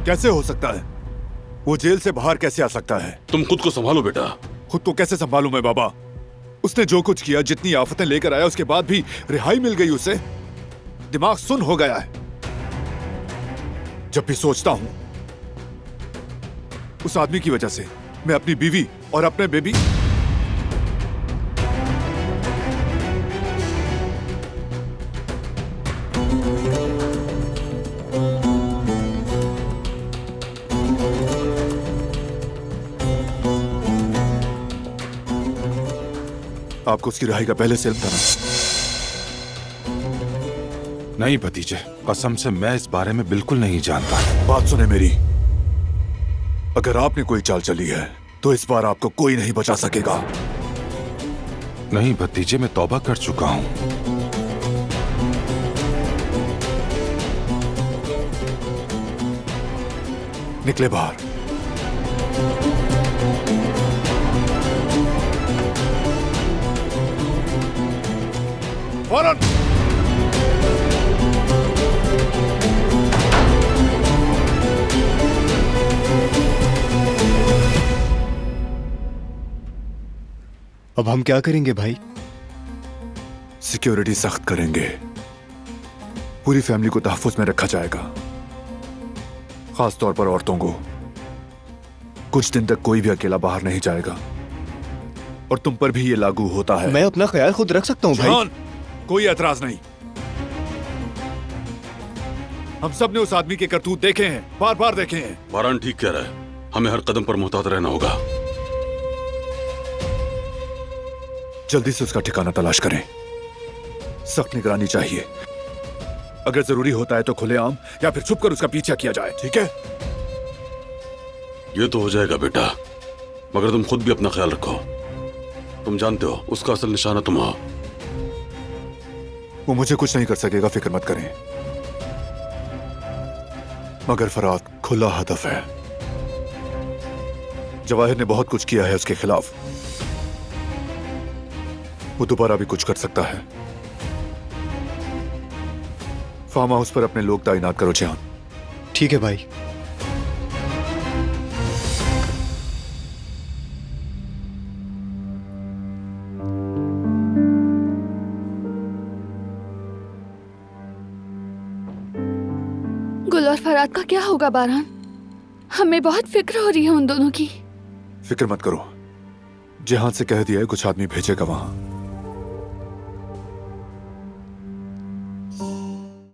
कैसे हो सकता है? वो जेल से बाहर कैसे आ सकता है? तुम खुद को संभालो बेटा। खुद को कैसे संभालूं मैं बाबा? उसने जो कुछ किया, जितनी आफतें लेकर आया, उसके बाद भी रिहाई मिल गई उसे। दिमाग सुन्न हो गया है। जब भी सोचता हूं उस आदमी की वजह से मैं अपनी बीवी और अपने बेबी आपको उसकी रिहाई का पहले से इल्म था ना? नहीं भतीजे, कसम से मैं इस बारे में बिल्कुल नहीं जानता। बात सुने मेरी। अगर आपने कोई चाल चली है तो इस बार आपको कोई नहीं बचा सकेगा। नहीं भतीजे, मैं तौबा कर चुका हूं। निकले बाहर। फौरन। अब हम क्या करेंगे भाई? सिक्योरिटी सख्त करेंगे। पूरी फैमिली को तहफ्फुज में रखा जाएगा, खास तौर पर औरतों को। कुछ दिन तक कोई भी अकेला बाहर नहीं जाएगा। और तुम पर भी ये लागू होता है। मैं अपना ख्याल खुद रख सकता हूँ भाई। जॉन, कोई एतराज नहीं। हम सब ने उस आदमी के करतूत देखे हैं, बार बार देखे हैं। बारान ठीक कह रहा है, हमें हर कदम पर मुहतात रहना होगा। जल्दी से उसका ठिकाना तलाश करें। सख्त निगरानी चाहिए। अगर जरूरी होता है तो खुलेआम या फिर छुपकर उसका पीछा किया जाए, ठीक है? ये तो हो जाएगा बेटा, मगर तुम खुद भी अपना ख्याल रखो। तुम जानते हो उसका असल निशाना तुम हो। वो मुझे कुछ नहीं कर सकेगा, फिक्र मत करें। मगर फराद खुला हदफ है। जवाहिर ने बहुत कुछ किया है उसके खिलाफ। वो दोबारा भी कुछ कर सकता है। फार्म हाउस पर अपने लोग तैनात करो जहान। ठीक है भाई। गुल और फराद का क्या होगा बारान? हमें बहुत फिक्र हो रही है उन दोनों की। फिक्र मत करो, जहां से कह दिया है कुछ आदमी भेजेगा वहां।